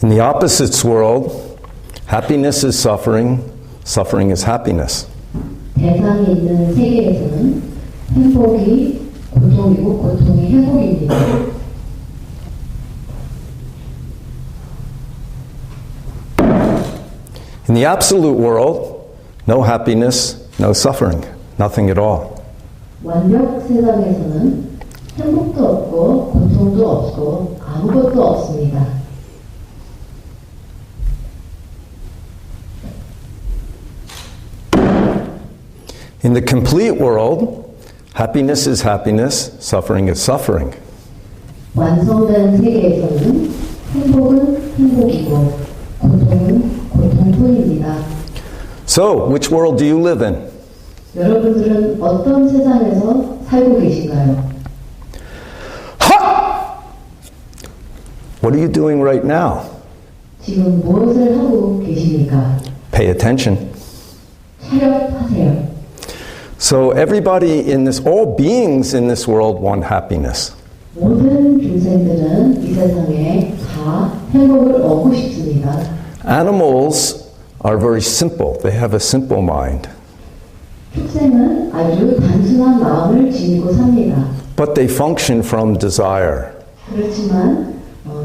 In the opposites world, happiness is suffering, suffering is happiness. 대상이 있는 세계에서는 행복이 고통이고 고통이 행복입니다. In the absolute world, no happiness, no suffering, nothing at all. 완벽 세상에서는 행복도 없고 고통도 없고 아무것도 없습니다. In the complete world, happiness is happiness, suffering is suffering. 완성된 세계에서는 행복은 행복이고 고통은 고통뿐입니다. So, which world do you live in? 여러분들은 어떤 세상에서 살고 계신가요? Ha! What are you doing right now? 지금 무엇을 하고 계십니까? Pay attention. 차렷하세요. So everybody in this, all beings in this world want happiness. 모든 중생들은 이 세상에 다 행복을 얻고 싶습니다. Animals are very simple. They have a simple mind. 축생은 아주 단순한 마음을 지니고 삽니다. But they function from desire. 그렇지만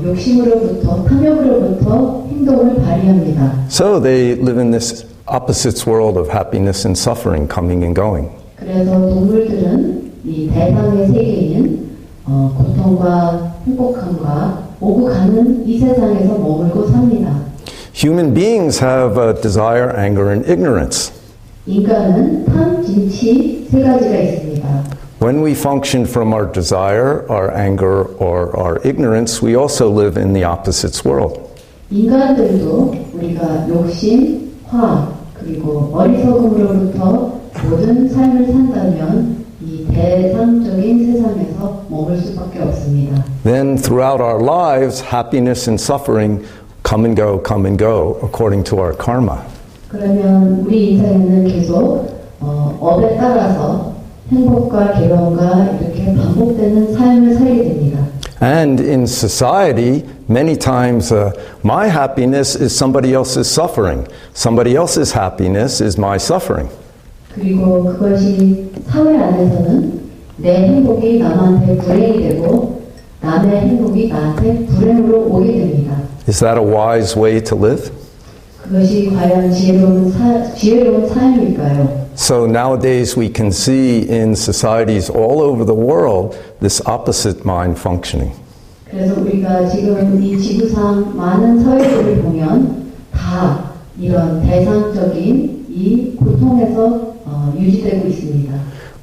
욕심으로부터, 탐욕으로부터 행동을 발휘합니다. So they live in this opposites world of happiness and suffering, coming and going. 그래서 동물들은 이 대상의 세계인 고통과 행복함과 오고 가는 이 세상에서 머물고 삽니다. Human beings have desire, anger, and ignorance. 인간은 탐, 진치 세 가지가 있습니다. When we function from our desire, our anger, or our ignorance, we also live in the opposites world. 인간들도 우리가 욕심, 화, 그리고 어리석음으로부터 모든 삶을 산다면 이 대상적인 세상에서 머물 수밖에 없습니다. Then throughout our lives, happiness and suffering come and go, according to our karma. 그러면 우리 인생에는 계속 업에 따라서 행복과 괴로움과 이렇게 반복되는 삶을 살게 됩니다. And in society, many times my happiness is somebody else's suffering. Somebody else's happiness is my suffering. 그리고 그것이 사회 안에서는 내 행복이 남한테 불행이 되고 남의 행복이 나한테 불행으로 오게 됩니다. Is that a wise way to live? 그것이 과연 지혜로운 삶일까요? So nowadays we can see in societies all over the world this opposite mind functioning. 그래서 우리가 지금 이 지구상 많은 사회들을 보면 다 이런 대상적인 이 고통에서 유지되고 있습니다.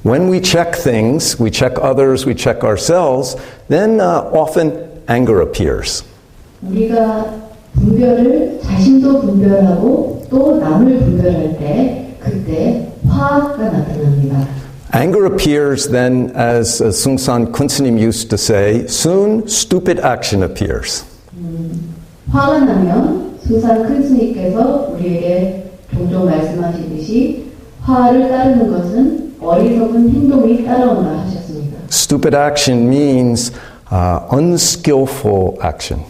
When we check things, we check others, we check ourselves, then often anger appears. 우리가 분별을 자신도 분별하고 또 남을 분별할 때 그때 화가 나타납니다. Anger appears then, as 숭산국제선원 used to say, soon stupid action appears. 화가 나면 숭산국제선원께서 우리에게 종종 말씀하시듯이 화를 따르는 것은 어리석은 행동이 따라온다 하셨습니다. Stupid action means unskillful action.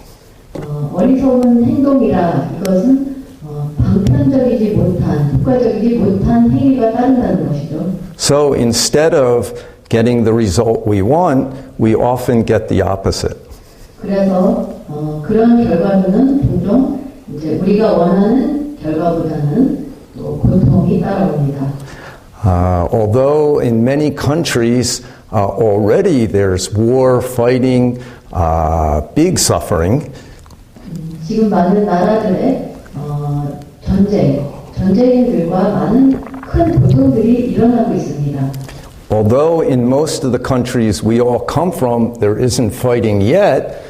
어리석은 행동이라 이것은 방편적이지 못한, 효과적이지 못한 행위가 따른다는 것이죠. So instead of getting the result we want, we often get the opposite. 그래서 그런 결과는 종종 이제 우리가 원하는 결과보다는 또 고통이 따라옵니다. Although in many countries already there's war, fighting, big suffering. 지금 많은 나라들의 전쟁들과 많은 큰 고통들이 일어나고 있습니다. Although in most of the countries we all come from, there isn't fighting yet,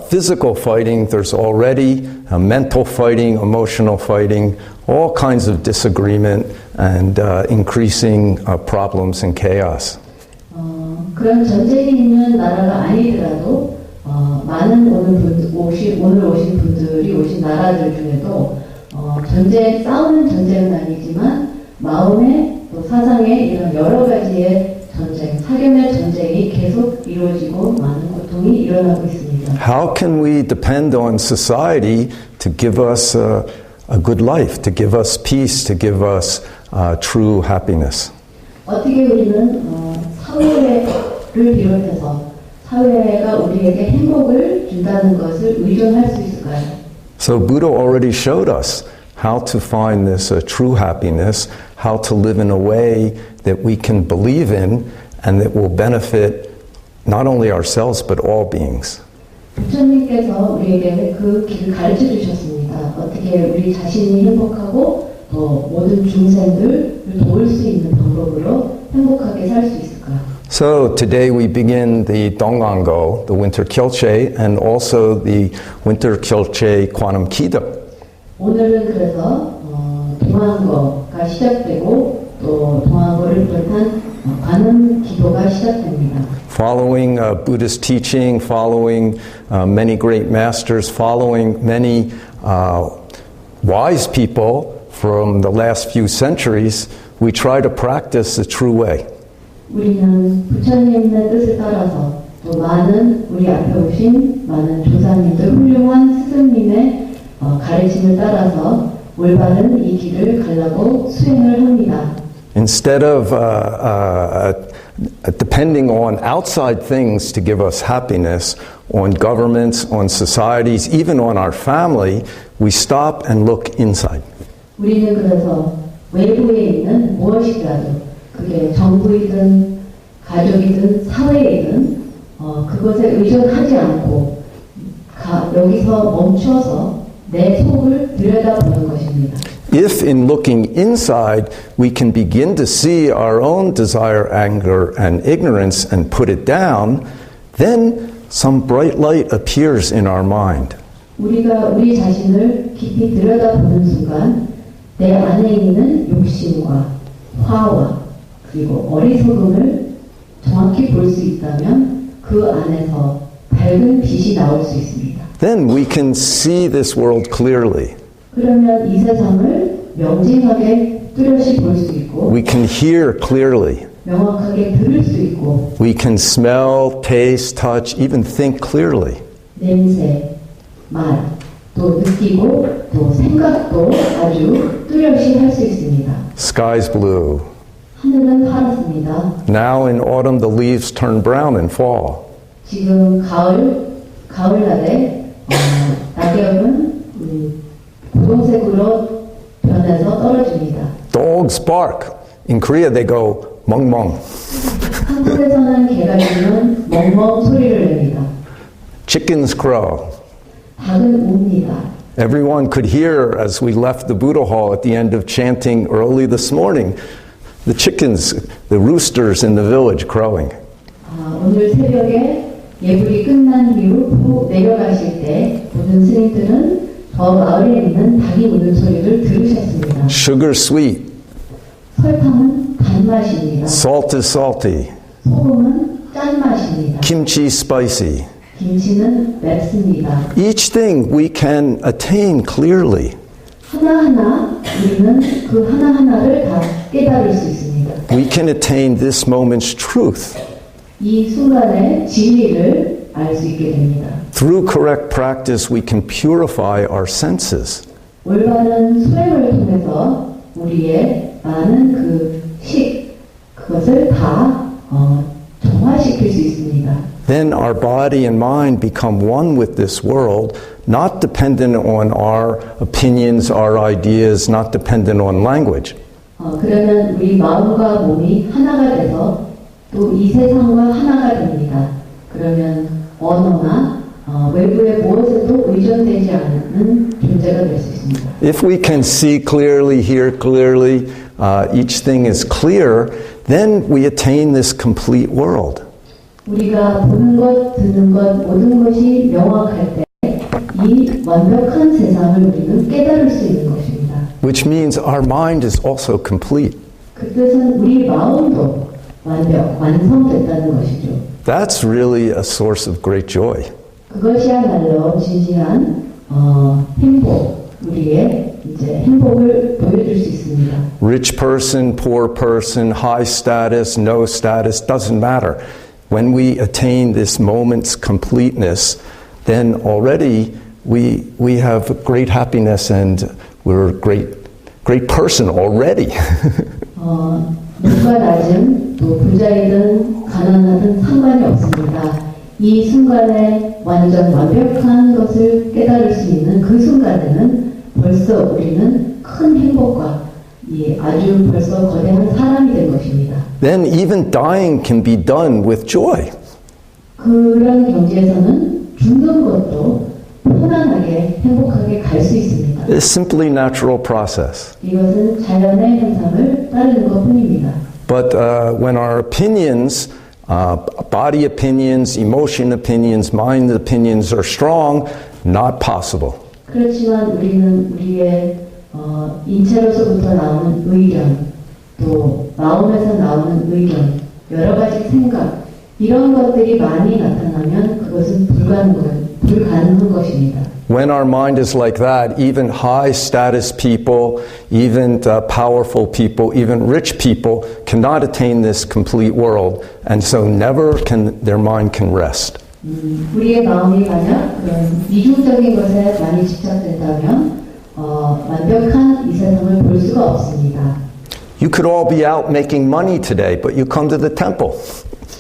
physical fighting, there's already mental fighting, emotional fighting, all kinds of disagreement and increasing problems and 그런 전쟁이 있는 나라가 아니더라도 많은 오늘 오신 분들이 오신 나라들 중에도 싸우는 전쟁은 아니지만 마음의 또 사상의 이런 여러 가지의 전쟁, 사견의 전쟁이 계속 이루어지고 많은 고통이 일어나고 있습니다. 것입니다. How can we depend on society to give us a good life, to give us peace, to give us true happiness? 어떻게 우리는 사회를 비롯해서 사회가 우리에게 행복을 준다는 것을 의존할 수 있을까요? So Buddha already showed us how to find this true happiness, how to live in a way that we can believe in and that will benefit not only ourselves but all beings. 부처님께서 우리에게 그 길을 가르쳐 주셨습니다. 어떻게 우리 자신이 행복하고 또 모든 중생들을 도울 수 있는 방법으로 행복하게 살 수 있을까? So today we begin the DongAnGo, the winter Kyolche, and also the winter Kyolche Quantum Kido. 오늘은 그래서 동안거가 시작되고 또 동안거를 비롯한 관음 기도가 시작됩니다. Following Buddhist teaching, following many great masters, following many wise people from the last few centuries, we try to practice the true way. 우리는 부처님의 뜻을 따라서 또 많은 우리 앞에 오신 많은 조사님들, 훌륭한 스승님의 가르침을 따라서 올바른 이 길을 가려고 수행을 합니다. Instead of depending on outside things to give us happiness, on governments, on societies, even on our family, we stop and look inside. 우리는 그래서 외부에 있는 무엇이라도 그게 정부이든 가족이든 사회이든 그것에 의존하지 않고 여기서 멈춰서 내 속을 들여다보는 것입니다. If in looking inside we can begin to see our own desire, anger, and ignorance and put it down, then some bright light appears in our mind. 우리가 우리 자신을 깊이 들여다보는 순간 내 안에 있는 욕심과 화와 그리고 어리석음을 정확히 볼 수 있다면 그 안에서 밝은 빛이 나올 수 있습니다. Then we can see this world clearly. 그러면 이 세상을 명징하게 뚜렷이 볼 수 있고 We can hear clearly. 명확하게 들을 수 있고 We can smell, taste, touch, even think clearly. 냄새, 말, 또 느끼고 또 생각도 아주 뚜렷이 할 수 있습니다. Sky's blue. 하늘은 파랗습니다. Now in autumn the leaves turn brown and fall. 지금 가을날에 낙엽은 고동색으로 변해서 떨어집니다. Dogs bark. In Korea they go 멍멍. 한국에서는 개가 짖는 멍멍 소리를 냅니다. Chickens crow. 닭은 웁니다. Everyone could hear as we left the Buddha hall at the end of chanting early this morning, the chickens, the roosters in the village crowing. 오늘 새벽에 예불이 끝난 이후 내려가실 때 모든 스님들은 저 마을에 있는 닭이 우는 소리를 들으셨습니다. Sugar sweet. 설탕은 단맛입니다. Salt is salty. 소금은 짠맛입니다. Kimchi spicy. 김치는 맵습니다. Each thing we can attain clearly. 하나하나 우리는 그 하나하나를 다 깨달을 수 있습니다. We can attain this moment's truth. 이 순간의 진리를 알 수 있게 됩니다. Through correct practice, we can purify our senses. 올바른 수행을 통해서 우리의 많은 그것을 다 정화시킬 수 있습니다. Then our body and mind become one with this world, not dependent on our opinions, our ideas, not dependent on language. 그러면 우리 마음과 몸이 하나가 돼서 또 이 세상과 하나가 됩니다. 그러면 언어나 외부의 무엇에도 의존되지 않는 존재가 될 수 있습니다. If we can see clearly, hear clearly, each thing is clear, then we attain this complete world. 우리가 보는 것, 듣는 것, 모든 것이 명확할 때 이 완벽한 세상을 우리는 깨달을 수 있는 것입니다. Which means our mind is also complete. 그 뜻은 우리 마음도 완성됐다는 것이죠. That's really a source of great joy. 그것이야말로 진지한 행복, 우리의 이제 행복을 보여줄 수 있습니다. Rich person, poor person, high status, no status, doesn't matter. When we attain this moment's completeness, then already we have great happiness and we're a great person already. 높과 낮음, 또 부자이든 가난하든 상관이 없습니다. 이 순간에 완전 완벽한 것을 깨달을 수 있는 그 순간에는 벌써 우리는 큰 행복과 아주 벌써 거대한 사람이 된 것입니다. Then even dying can be done with joy. 그런 경지에서는 죽는 것도 편안하게 행복하게 갈 수 있습니다. It's simply natural process. 이것은 자연의 현상을 따르는 것뿐입니다. But when our opinions, body opinions, emotion opinions, mind opinions are strong, not possible. 그렇지만 우리는 우리의 인체로서부터 나오는 의견, 또 마음에서 나오는 의견, 여러 가지 생각, 이런 것들이 많이 나타나면 그것은 불가능한 것입니다. When our mind is like that, even high status people, even powerful people, even rich people cannot attain this complete world, and so never can their mind can rest. 우리의 마음이 만약 그런 이중적인 것에 많이 집착된다면 완벽한 이 세상을 볼 수가 없습니다. You could all be out making money today, but you come to the temple.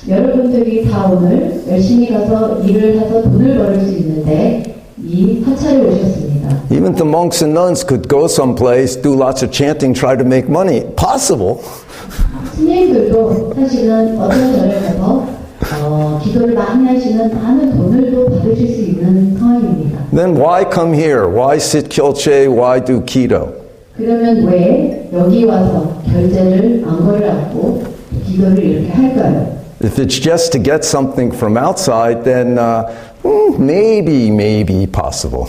여러분들이 다 오늘 열심히 가서 일을 해서 돈을 벌을 수 있는데 이 사찰에 오셨습니다. Even the monks and nuns could go someplace, do lots of chanting, try to make money. Possible. 스님들도 사실은 어떤 절에 가서 기도를 많이 하시는 많은 돈을 또 받으실 수 있는 상황입니다. Then why come here? Why sit Kyolche? Why do keto? 그러면 왜 여기 와서 결제를 안거를 하고 기도를 이렇게 할까요? If it's just to get something from outside, then maybe possible.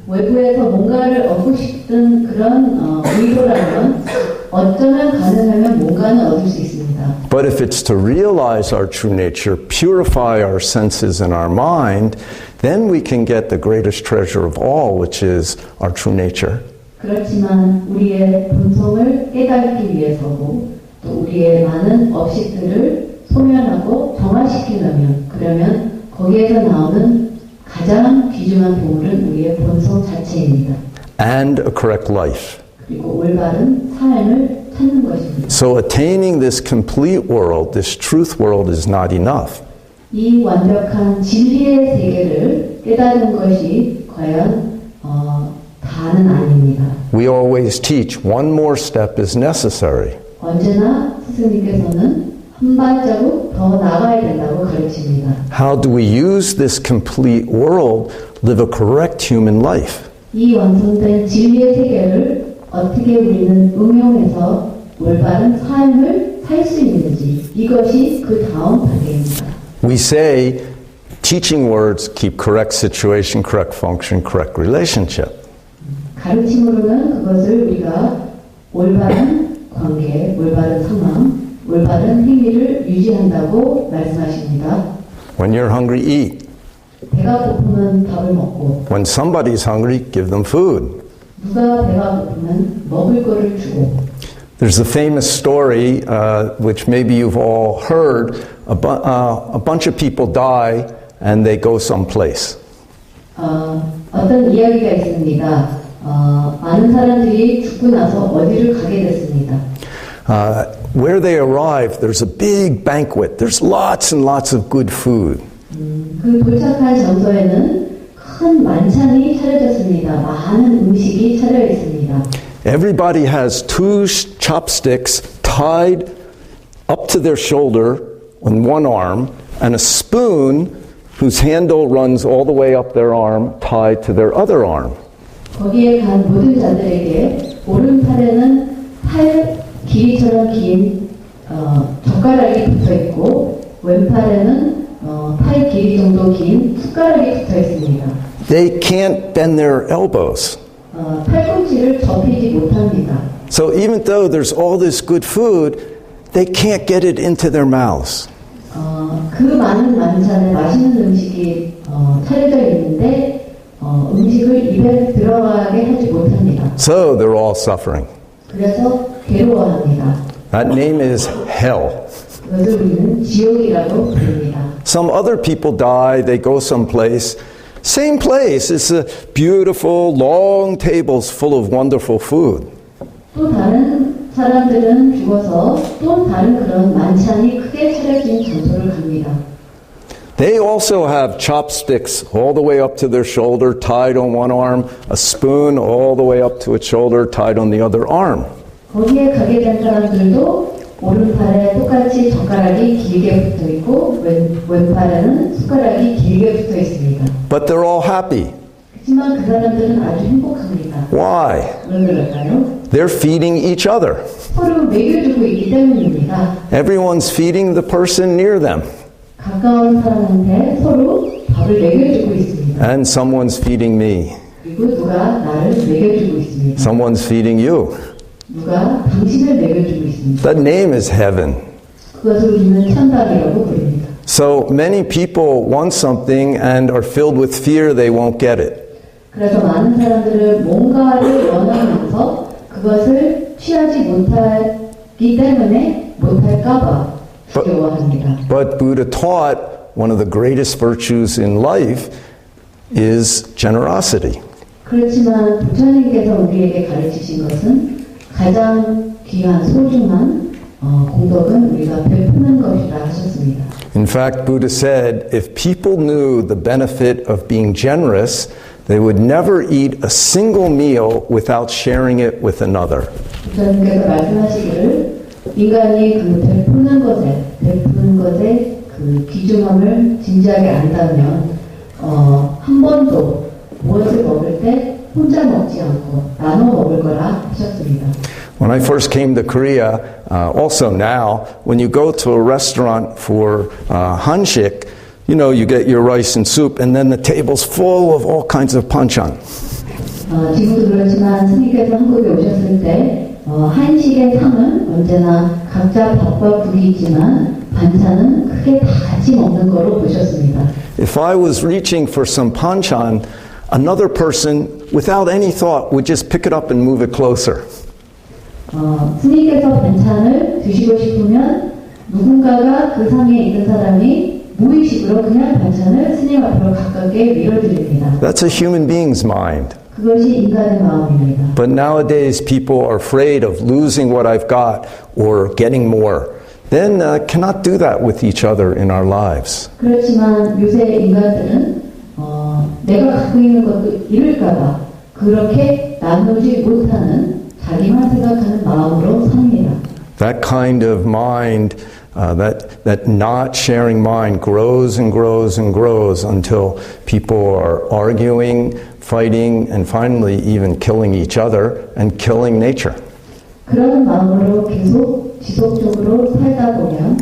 외부에서 뭔가를 얻고 싶은 그런 의도라면 어쩌면 가능하면 뭔가는 얻을 수 있습니다. But if it's to realize our true nature, purify our senses and our mind, then we can get the greatest treasure of all, which is our true nature. 그렇지만 우리의 본성을 깨닫기 위해서고 또 우리의 많은 업식들을 소멸하고 정화시키려면 그러면 거기에서 나오는 가장 귀중한 보물은 우리의 본성 자체입니다. And a correct life. 그리고 올바른 삶을 찾는 것입니다. So attaining this complete world, this truth world is not enough. 이 완벽한 진리의 세계를 깨닫는 것이 과연 다는 아닙니다. We always teach one more step is necessary. 언제나 스승님께서는 한 발자국 더 나가야 된다고 가르칩니다. How do we use this complete world, live a correct human life? 이 완성된 진리의 세계를 어떻게 우리는 응용해서 올바른 삶을 살 수 있는지 이것이 그 다음 단계입니다. We say teaching words keep correct situation, correct function, correct relationship. 가르침으로는 그것을 우리가 올바른 관계, 올바른 상황, 올바른 행위를 유지한다고 말씀하십니다. When you're hungry, eat. 배가 고프면 밥을 먹고 When somebody's hungry, give them food. 누가 배가 고프면 먹을 거를 주고 There's a famous story, which maybe you've all heard. A bunch of people die and they go someplace. 어떤 이야기가 있습니다. 많은 사람들이 죽고 나서 어디를 가게 됐습니다. Where they arrive, there's a big banquet. There's lots and lots of good food. 그 도착한 장소에는 큰 만찬이 차려졌습니다. 많은 음식이 차려 있습니다. Everybody has two chopsticks tied up to their shoulder on one arm, and a spoon whose handle runs all the way up their arm tied to their other arm. 거기에 간 모든 자들에게 오른팔에는 팔 길이처럼 긴 젓가락이 붙어 있고 왼팔에는 팔 길이 정도 긴 숟가락이 붙어 있습니다. They can't bend their elbows. 팔꿈치를 접히지 못합니다. So even though there's all this good food, they can't get it into their mouths. 그 많은 만찬에 맛있는 음식이 차려져 있는데 음식을 입에 들어가게 하지 못합니다. So they're all suffering. 그래서 괴로워합니다. That name is hell. 그것을 우리는 지옥이라고 부릅니다. Some other people die, they go someplace, Same place. It's a beautiful, long tables full of wonderful food. 또 다른 사람들은 죽어서 또 다른 그런 만찬이 크게 차려진 장소를 갑니다. They also have chopsticks all the way up to their shoulder, tied on one arm, a spoon all the way up to its shoulder, tied on the other arm. 거기에 가게 된 사람들도 오른팔에 똑같이 젓가락이 길게 붙어 있고 왼팔에는 숟가락이 길게 붙어 있습니다. But they're all happy. 하지만 그 사람들은 아주 행복합니다. Why? 왜 그럴까요? They're feeding each other. 서로 먹여주고 있기 때문입니다. Everyone's feeding the person near them. 가까운 사람한테 서로 밥을 먹여주고 있습니다. And someone's feeding me. 그리고 누가 나를 먹여주고 있습니다. Someone's feeding you. 누가 당신을 먹여주고 있습니다. That name is heaven. 그것을 우리는 천당이라고 부릅니다. So many people want something and are filled with fear they won't get it. 그래서 많은 사람들은 뭔가를 원하면서 그것을 취하지 못하기 때문에 못할까봐 두려워합니다. But Buddha taught one of the greatest virtues in life is generosity. 그렇지만 부처님께서 우리에게 가르치신 것은 가장 귀한 소중한 공덕은 우리가 베푸는 것이라 하셨습니다. In fact, Buddha said, if people knew the benefit of being generous, they would never eat a single meal without sharing it with another. 부처님께서 말씀하시기를 인간이 그 베푸는 것의 그 귀중함을 진지하게 안다면 한 번도 무엇을 먹을 때 혼자 먹지 않고 나눠 먹을 거라 하셨습니다. When I first came to Korea, also now, when you go to a restaurant for hanshik, you know, you get your rice and soup, and then the table's full of all kinds of banchan. 지금도 그렇지만 스님께서 한국에 오셨을 때 한식의 상은 언제나 각자 밥과 국이 있지만 반찬은 크게 다 같이 먹는 거로 보셨습니다. If I was reaching for some banchan, another person, without any thought, would just pick it up and move it closer. 스님께서 반찬을 드시고 싶으면 누군가가 그 상에 있는 사람이 무의식으로 그냥 반찬을 스님 앞으로 가깝게 밀어드립니다. That's a human being's mind. 그것이 인간의 마음입니다. But nowadays people are afraid of losing what I've got or getting more. Then cannot do that with each other in our lives. 그렇지만 요새 인간들은 내가 갖고 있는 것도 잃을까봐 그렇게 나누지 못하는 자기만 생각하는 마음으로 삽니다. That kind of mind, that not sharing mind grows and grows and grows until people are arguing, fighting, and finally even killing each other and killing nature. 그런 마음으로 계속 지속적으로 살다 보면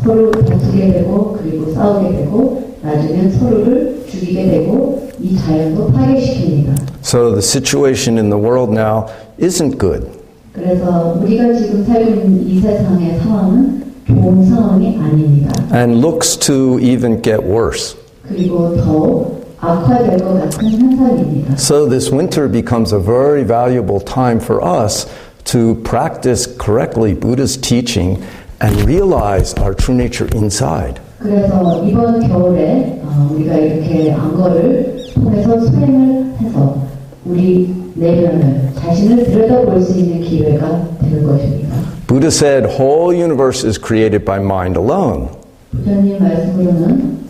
서로 다투게 되고 그리고 싸우게 되고 나중엔 서로를 죽이게 되고 이 자연도 파괴시킵니다. So the situation in the world now isn't good. 그래서 우리가 지금 살고 있는 이 세상의 상황은 좋은 상황이 아닙니다. And looks to even get worse. 그리고 더 악화될 것 같은 현상입니다. So this winter becomes a very valuable time for us to practice correctly Buddha's teaching and realize our true nature inside. 그래서 이번 겨울에 우리가 이렇게 안거를 통해서 수행을 해서 우리 내면을 자신을 들여다볼 수 있는 기회가 되는 것입니다. Buddha said, whole universe is created by mind alone. 부처님 말씀으로는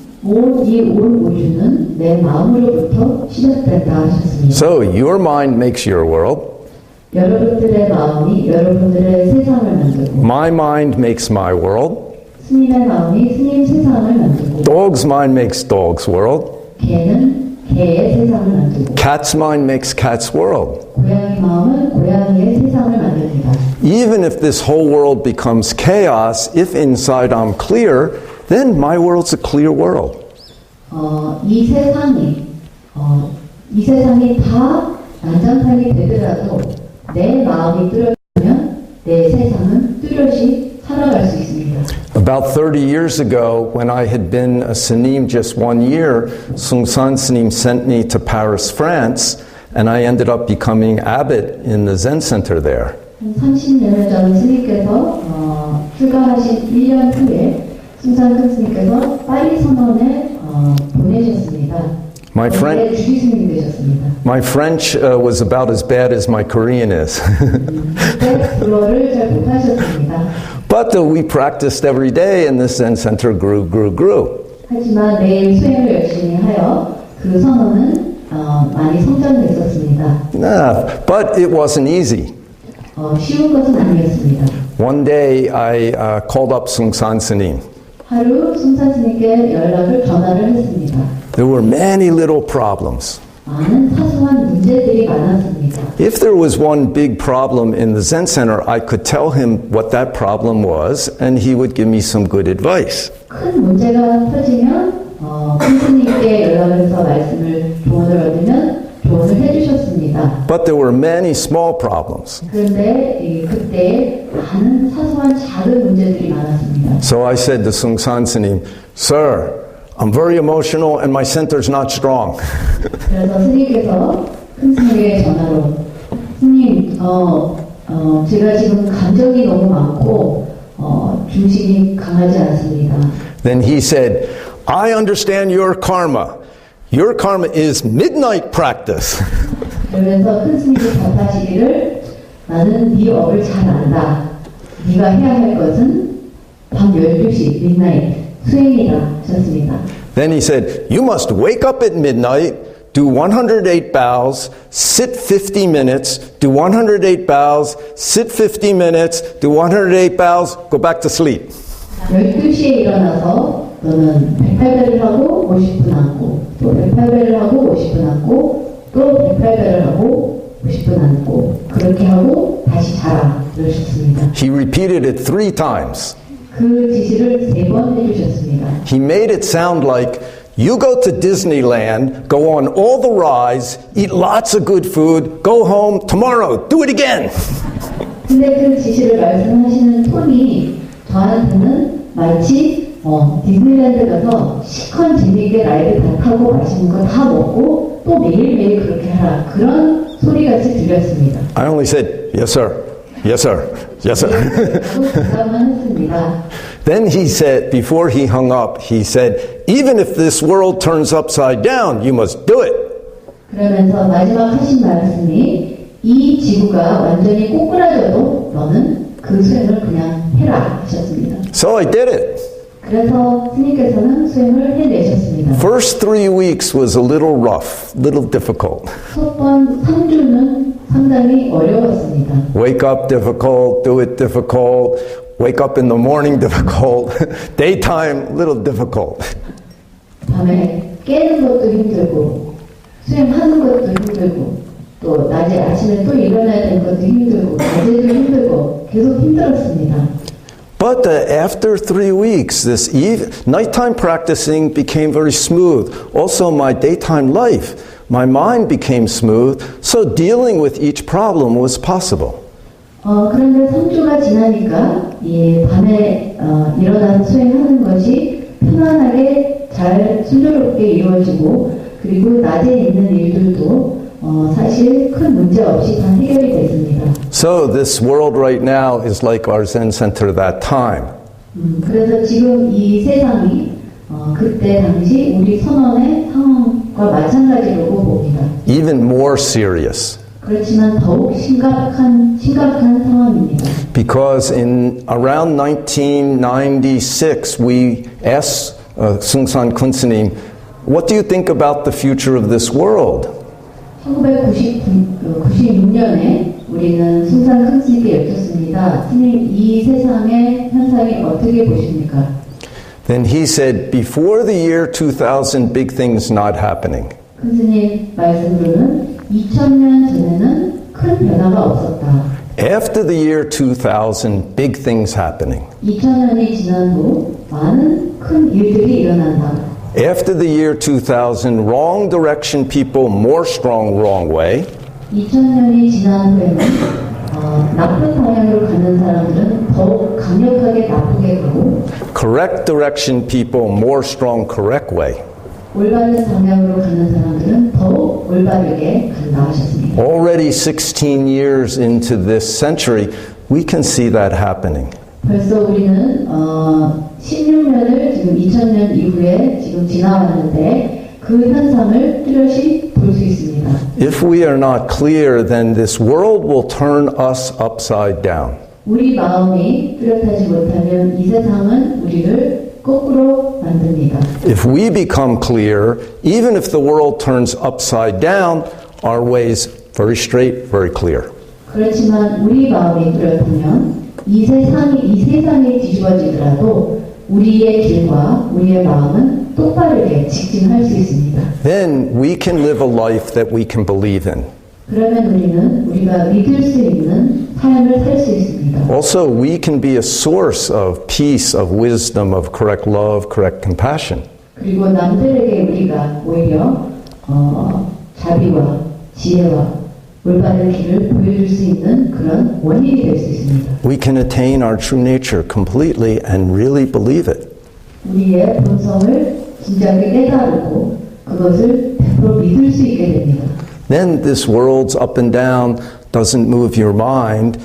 이 온 우주는 내 마음으로부터 시작된다 하셨습니다. So your mind makes your world. 여러분들의 마음이 여러분들의 세상을 만들고 My mind makes my world. 스님의 마음이 스님 세상을 만들고 Dog's mind makes dog's world. 개는 개의 세상을 만들고 Cat's mind makes cat's world. 고양이 마음은 고양이의 세상을 만듭니다. Even if this whole world becomes chaos, if inside I'm clear, then my world's a clear world. 이 세상이 다 난장판이 되더라도 내 마음이 뚜렷하면 내 세상은 뚜렷이 살아갈 수 있습니다. About 30 years ago, when I had been a Sanim just 1 year, 숭산국제선원 sent me to Paris, France, and I ended up becoming abbot in the Zen center there. 30년 전 스님께서 출가하신 1년 후에 숭산국제선원께서 파리 선원에 보내셨습니다. My 주기스님이 되셨습니다. My French was about as bad as my Korean is. 불어를 잘 못하셨습니다. But we practiced every day and the Zen Center grew. 하지만 매일 수행을 열심히 하여 그 선원은 많이 성장됐었습니다. But it wasn't easy. 쉬운 것은 아니었습니다. One day I called up 숭산국제선원. 하루 숭산스님께 전화를 했습니다. There were many little problems. 많은 사소한 문제들이 많았습니다. If there was one big problem in the Zen Center, I could tell him what that problem was, and he would give me some good advice. 큰 문제가 터지면 스님께 연락해서 조언을 얻으면 조언을 해주셨습니다. But there were many small problems. 그런데 그때 많은 사소한 작은 문제들이 많았습니다. So I said to 숭산국제선원, Sir, I'm very emotional and my center's not strong. 그래서 스님께서 큰 스님에게 전화로 스님, 제가 지금 감정이 너무 많고 중심이 강하지 않습니다. Then he said, I understand your karma. Your karma is midnight practice. 그러면서 큰 스님이 답하시기를 나는 네 업을 잘 안다. 네가 해야 할 것은 밤 12시 midnight 수행이다 하셨습니다. Then he said, you must wake up at midnight, do 108 bows, sit 50 minutes, do 108 bows, sit 50 minutes, do 108 bows, go back to sleep. 12시에 일어나서 너는 108배를 하고 50분 앉고 또 108배를 하고 50분 앉고 또 108배를 하고 50분 앉고 그렇게 하고 다시 자라 그러셨습니다. He repeated it 3 times. 그 지시를 3번 해주셨습니다. He made it sound like you go to Disneyland, go on all the rides, eat lots of good food, go home tomorrow, do it again. 근데 그 지시를 말씀하시는 톤이 저한테는 마치 디즈니랜드 가서 시컨 재미있게 라이드 다 타고 맛있는 거 다 먹고 또 매일매일 그렇게 하라 그런 소리같이 들렸습니다. I only said, yes sir, yes sir, yes sir. Then he said, before he hung up, he said, even if this world turns upside down, you must do it. 그러면서 마지막 하신 말씀이 이 지구가 완전히 꼬꾸라져도 너는 그 수행을 그냥 해라 하셨습니다. So I did it. 그래서 스님께서는 수행을 해내셨습니다. First 3 weeks was a little rough, little difficult. 첫 번 3주는 상당히 어려웠습니다. Wake up difficult, do it difficult. Wake up in the morning difficult. Daytime little difficult. 밤에 깨는 것도 힘들고 수행하는 것도 힘들고 또 낮에 아침에 또 일어나야 되는 것도 힘들고 낮에도 힘들고 계속 힘들었습니다. But after 3 weeks, this nighttime practicing became very smooth. Also, my daytime life, my mind became smooth. So dealing with each problem was possible. 그런데 3주가 지나니까 이 밤에 일어나서 수행하는 것이 편안하게 잘 순조롭게 이루어지고 그리고 낮에 있는 일들도 사실 큰 문제 없이 다 해결이 됐습니다. So this world right now is like our Zen center that time. 그래서 지금 이 세상이 그때 당시 우리 선원의 상황과 마찬가지라고 봅니다. Even more serious. 그렇지만 더욱 심각한 상황입니다. Because in around 1996, we asked 숭산국제선원, what do you think about the future of this world? 1996년에 우리는 숭산국제선원께 여쭙습니다. 스님, 이 세상의 현상이 어떻게 보십니까? Then he said, before the year 2000, big things not happening. 큰 스님 말씀으로는 2000년 전에는 큰 변화가 없었다. After the year 2000, big things happening. 2000년이 지난 후 많은 큰 일들이 일어난다. After the year 2000, wrong direction people more strong wrong way. 2000년이 지난 후에는 나쁜 방향으로 가는 사람들은 더욱 강력하게 나쁘게 가고 Correct direction people more strong correct way. 올바른 방향으로 가는 사람들은 더욱 올바르게 간다 하셨습니다. Already 16 years into this century, we can see that happening. 벌써 우리는 16년을 지금 2000년 이후에 지금 지나왔는데 그 현상을 뚜렷이 볼 수 있습니다. If we are not clear, then this world will turn us upside down. 우리 마음이 뚜렷하지 못하면 이 세상은 우리를 거꾸로 만듭니다. If we become clear, even if the world turns upside down, our ways very straight, very clear. 그렇지만 우리 마음이 뚜렷하면 이 세상이 뒤집어지더라도 우리의 길과 우리의 마음은 똑바르게 직진할 수 있습니다. Then we can live a life that we can believe in. 그러면 우리가 믿을 수 있는 삶을 살 수 있습니다. Also, we can be a source of peace, of wisdom, of correct love, correct compassion. 그리고 남들에게 우리가 오히려 자비와 지혜와 올바른 길을 보여줄 수 있는 그런 원인이 될 수 있습니다. We can attain our true nature completely and really believe it. 우리의 본성을 진작에 깨달고 그것을 100% 믿을 수 있게 됩니다. Then this world's up and down doesn't move your mind.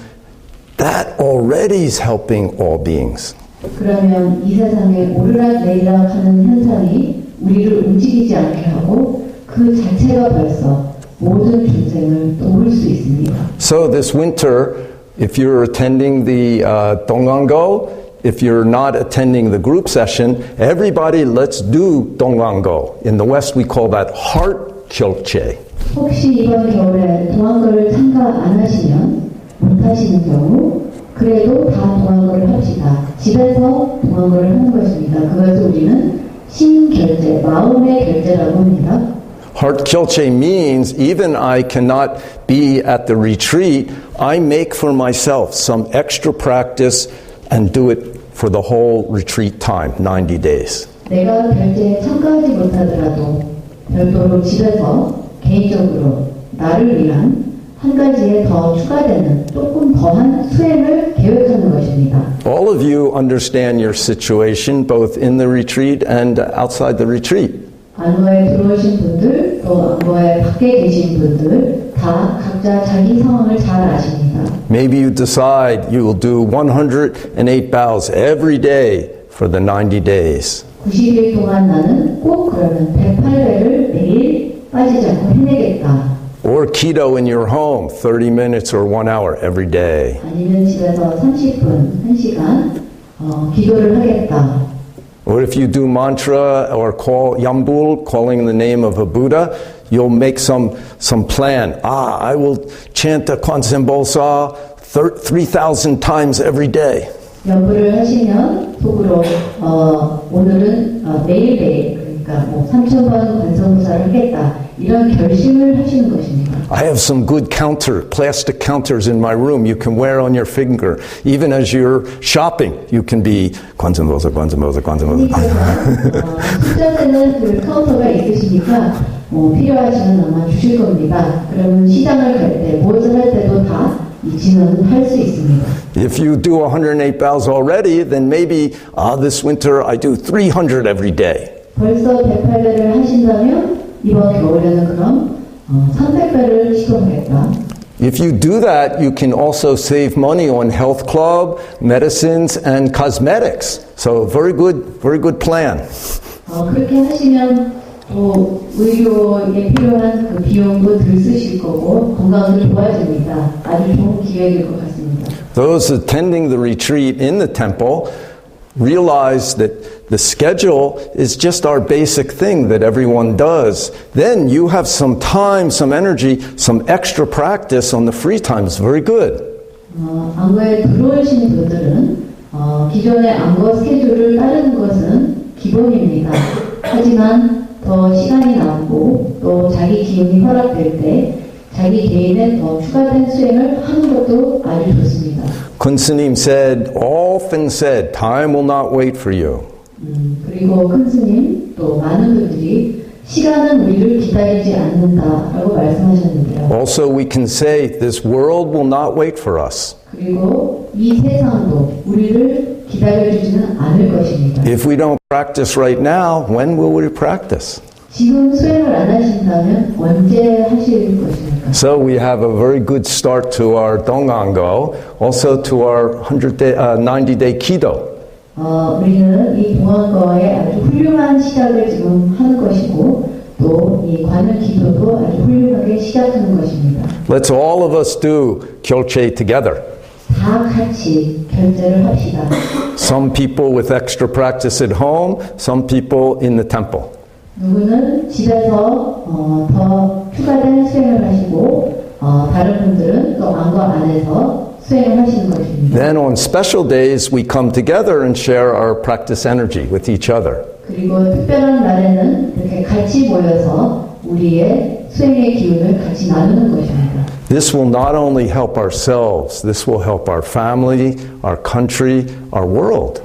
That already is helping all beings. 그러면 이 세상에 오르락내리락 하는 현상이 우리를 움직이지 않게 하고 그 자체가 벌써 모든 존재를 도울 수 있습니다. So this winter, if you're attending the DongAnGo, if you're not attending the group session, everybody let's do DongAnGo. In the West we call that heart kilche. 혹시 이번 겨울에 동안거를 참가 안 하시면 못 하시는 경우 그래도 다 동안거를 합시다. 집에서 동안거를 하는 것입니다. 그것을 우리는 신결제, 마음의 결제라고 합니다. Heart kilche means even I cannot be at the retreat, I make for myself some extra practice and do it for the whole retreat time, 90 days. 내가 결제에 참가하지 못하더라도 별도로 집에서 개인적으로 나를 위한 한 가지에 더 추가되는 조금 더한 수행을 계획하는 것입니다. All of you understand your situation both in the retreat and outside the retreat. 안거에 들어오신 분들, 또 안거에 밖에 계신 분들 다 각자 자기 상황을 잘 아십니다. Maybe you decide you will do 108 bows every day for the 90 days. 90일 동안 나는 꼭 그러면 108회를 매일 빠지지 않고 해내겠다. Or keto in your home, 30 minutes or 1 hour every day. 아니면 집에서 30분, 1시간 기도를 하겠다. Or if you do mantra or call yambul, calling the name of a Buddha, you'll make some plan. I will chant the 대봉선사 3,000 times every day. 연부를 하시면 속으로 오늘은 매일매일 그러니까 3,000번 관성무사를 하겠다. 이런 결심을 하시는 것입니다. I have some good plastic counters in my room you can wear on your finger. Even as you're shopping, you can be 관성무사. 숫자되는 그 카운터가 있으시니까 필요하시면 아마 주실 겁니다. 그러면 시장을 갈 때, 무엇을 할 때도 다 이 진언은 할 수 있습니다. If you do 108 bows already, then maybe this winter I do 300 every day. 벌써 108배를 하신다면 이번 겨울에는 그럼 300배를 시도하겠다. If you do that, you can also save money on health club, medicines, and cosmetics. So very good plan. 그렇게 하시면 또 의료에 필요한 그 비용도 덜 쓰실 거고 건강도 좋아집니다. 아주 좋은 기획일 것 같습니다. Those attending the retreat in the temple realize that the schedule is just our basic thing that everyone does. Then you have some time, some energy, some extra practice on the free time. It's very good. 안거에 들어오신 분들은 기존의 안거 스케줄을 따르는 것은 기본입니다. 하지만 더 시간이 남고 또 자기 기운이 허락될 때 자기 개인의 더 추가된 수행을 하는 것도 아주 좋습니다. Sungnim often said, time will not wait for you. 그리고 큰 스님 또 많은 분들이 시간은 우리를 기다리지 않는다라고 말씀하셨는데요. Also we can say, this world will not wait for us. 그리고 이 세상도 우리를 기다려주지는 않을 것입니다. If we don't practice right now, when will we practice? 지금 수행을 안 하신다면 언제 하실 것입니까? So we have a very good start to our DongAnGo, also to our 90-day keto. 우리는 이 동안거에 아주 훌륭한 시작을 지금 하는 것이고 또 이 관을 기도도 아주 훌륭하게 시작하는 것입니다. Let's all of us do gyolche together. 다 같이 결제를 합시다. Some people with extra practice at home, some people in the temple. 누구는 집에서 더 추가된 수행을 하시고 다른 분들은 또 안과 안에서 수행을 하시는 것입니다. Then on special days we come together and share our practice energy with each other. 그리고 특별한 날에는 이렇게 같이 모여서 우리의 수행의 기운을 같이 나누는 것입니다. This will not only help ourselves, this will help our family, our country, our world.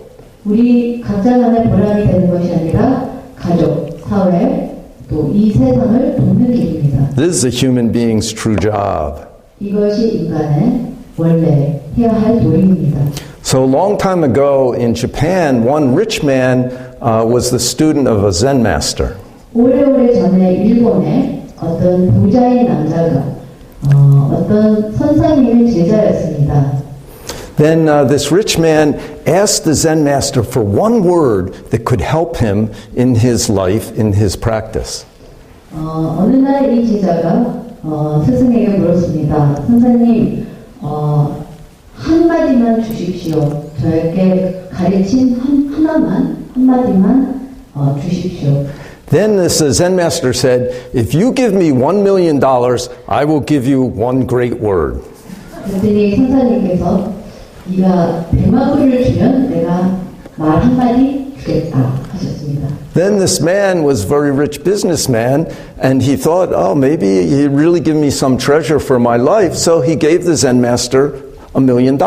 우리 각자만의 보람이 되는 것이 아니라 가족, 사회, 또 이 세상을 돕는 길입니다. This is a human being's true job. 이것이 인간의 원래 해야 할 도리입니다. So a long time ago in Japan, one rich man was the student of a Zen master. 오래오래 전에 일본에 어떤 부자인 남자가 어떤 선사님의 제자였습니다. Then this rich man asked the Zen master for one word that could help him in his life, in his practice. 어느 날 이 제자가 스승에게 물었습니다. 선생님, 한마디만 주십시오. 저에게 가르친 한마디만 주십시오. Then this Zen master said, if you give me $1 million, I will give you one great word. 그랬더니 선사님께서 네가 100만 불을 주면 내가 말 한마디 주겠다 하셨습니다. Then this man was a very rich businessman, and he thought, oh, maybe he'd really give me some treasure for my life, so he gave the Zen master $1 million.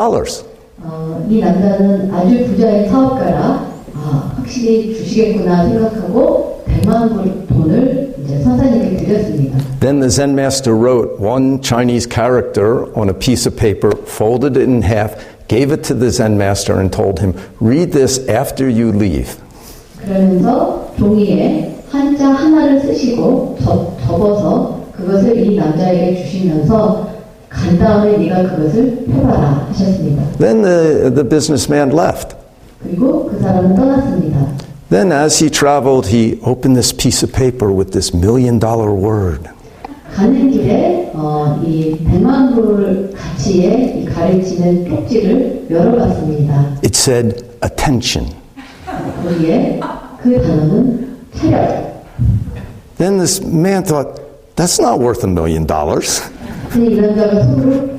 이 남자는 아주 부자인 사업가라 확실히 주시겠구나 생각하고 100만 불 돈을 이제 선사님께 드렸습니다. Then the Zen master wrote one Chinese character on a piece of paper, folded it in half, gave it to the Zen master and told him, read this after you leave. 그러면서 종이에 한자 하나를 쓰시고 접어서 그것을 이 남자에게 주시면서 간 다음에 네가 그것을 펴봐라 하셨습니다. Then the businessman left. 그리고 그 사람은 떠났습니다. Then as he traveled, he opened this piece of paper with this $1 million word. 가는 길에 이 100만 불 가치의 이 가르치는 쪽지를 열어봤습니다. It said, attention. 거기에 그 단어는 차렷. Then this man thought, that's not worth $1 million. 근데 이 남자가 속으로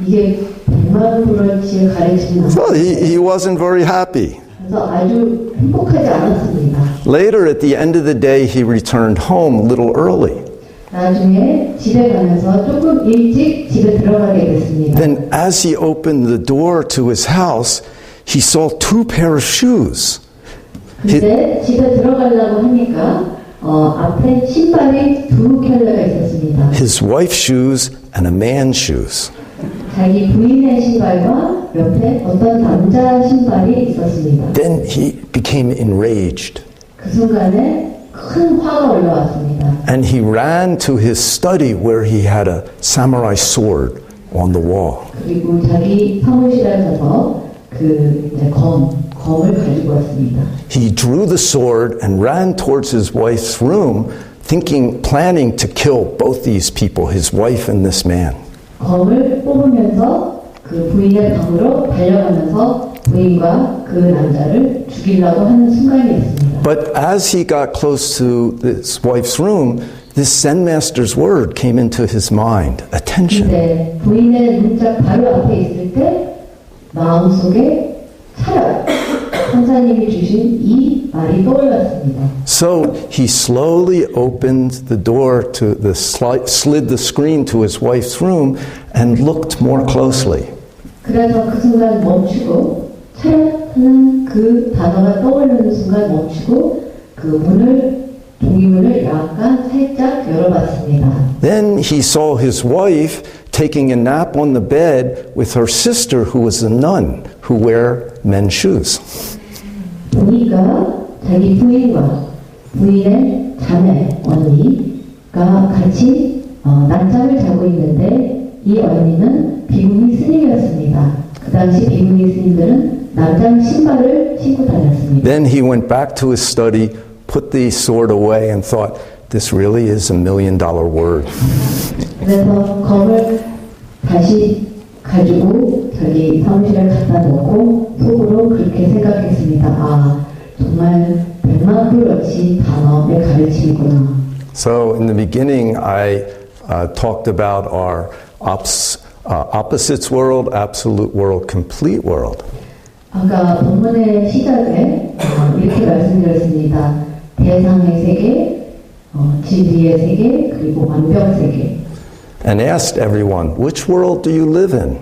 이게 100만 불어치의 가르치는 So he wasn't very happy. 그래서 아주 행복하지 않았습니다. Later, at the end of the day, he returned home a little early. 나중에 집에 가면서 조금 일찍 집에 들어가게 됐습니다. Then as he opened the door to his house, he saw two pair of shoes. 근데 집에 들어가려고 하니까 앞에 신발이 두 켤레가 있었습니다. His wife's shoes and a man's shoes. 자기 부인의 신발과 옆에 어떤 남자 신발이 있었습니다. Then he became enraged. 그 순간에 큰 화가 올라왔습니다. And he ran to his study where he had a samurai sword on the wall. 그리고 자기 사무실에 가서 그 이제 검을 가지고 왔습니다. He drew the sword and ran towards his wife's room, planning to kill both these people, his wife and this man. 검을 뽑으면서 그 부인의 방으로 달려가면서 부인과 그 남자를 죽이려고 하는 순간이었습니다. But as he got close to his wife's room, this Zen master's word came into his mind, attention. 근데 부인의 문짝 바로 앞에 있을 때 마음속에 차렷, 선사님이 주신 이 말이 떠올랐습니다. So he slowly opened the door slid the screen to his wife's room and looked more closely. 그래서 그 순간 멈추고 차렷하는 그 단어가 떠오르는 순간 멈추고 그 종이문을 약간 살짝 열어봤습니다. Then he saw his wife taking a nap on the bed with her sister who was a nun who wear men's shoes. 보니까 자기 부인과 부인의 자매 언니가 같이 낮잠을 자고 있는데 이 언니는 비구니 스님이었습니다. 그 당시 비구니 스님들은 낮잠 신발을 신고 다녔습니다. Then he went back to his study, put the sword away and thought, this really is $1 million word. 그래서 검을 다시 가지고 저기 사무실에 갖다 놓고 속으로 그렇게 생각했습니다. 아, 정말 100만 불어치 단어의 가르침이구나. So in the beginning, I talked about our opposites world, absolute world, complete world. 아까 본문의 시작에 이렇게 말씀드렸습니다. 대상의 세계, 진리의 세계, 그리고 완벽 세계. And asked everyone, which world do you live in?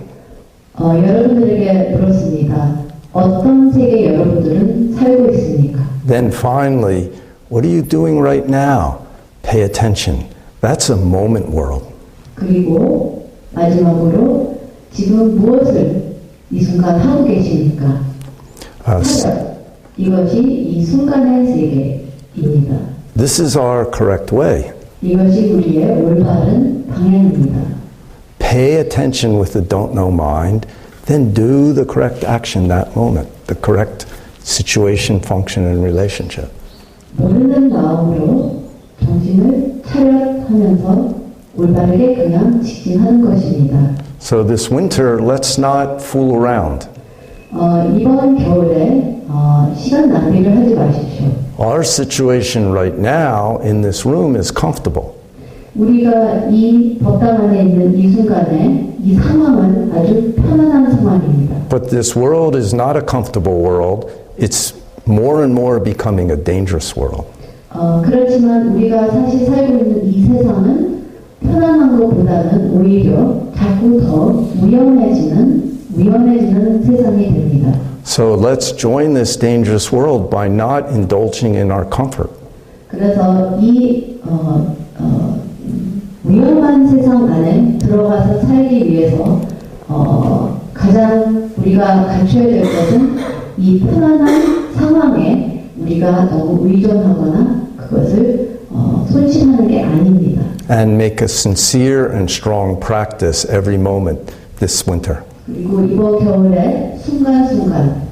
여러분들에게 물었습니다. 어떤 세계 여러분들은 살고 있습니까? Then finally, what are you doing right now? Pay attention. That's a moment world. 그리고 마지막으로 지금 무엇을 이 순간 하고 계십니까? 이것이 이 순간의 세계입니다. This is our correct way. 이것이 우리의 올바른 방향입니다. Pay attention with the don't know mind, then do the correct action that moment, the correct situation, function, and relationship. 모르는 마음으로 정신을 차렷하면서 올바르게 그냥 직진하는 것입니다. So this winter, let's not fool around. 이번 겨울에 시간 낭비를 하지 마십시오. Our situation right now in this room is comfortable. 우리가 이 법당 안에 있는 이 순간에 이 상황은 아주 편안한 상황입니다. But this world is not a comfortable world. It's more and more becoming a dangerous world. 그렇지만 우리가 사실 살고 있는 이 세상은 편안한 것보다는 오히려 자꾸 더 위험해지는 세상이 됩니다. So let's join this dangerous world by not indulging in our comfort. 그래서 이 위험한 세상 안에 들어가서 살기 위해서 가장 우리가 갖춰야 될 것은 이 편안한 상황에 우리가 너무 의존하거나 그것을 손실하는 게 아닙니다. And make a sincere and strong practice every moment this winter. 그리고 이번 겨울에 순간순간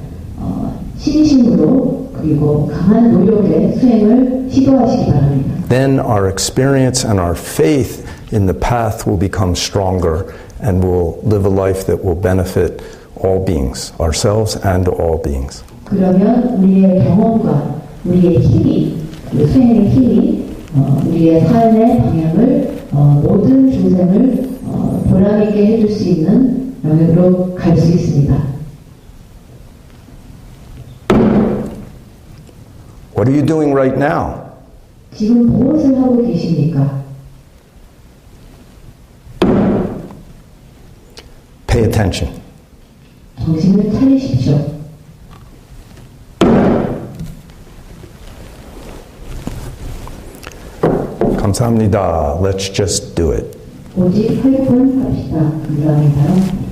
진심으로 그리고 강한 노력의 수행을 시도하시기 바랍니다. Then our experience and our faith in the path will become stronger and we'll live a life that will benefit all beings, ourselves and all beings. 그러면 우리의 경험과 우리의 힘이, 그 수행의 힘이 우리의 삶의 방향을 모든 중생을 보람있게 해줄 수 있는 영역으로 갈 수 있습니다. What are you doing right now? 지금 무엇을 하고 계십니까? Pay attention. 정신을 차리십시오. 감사합니다. Let's just do it. 오직 활동합시다. 감사합니다.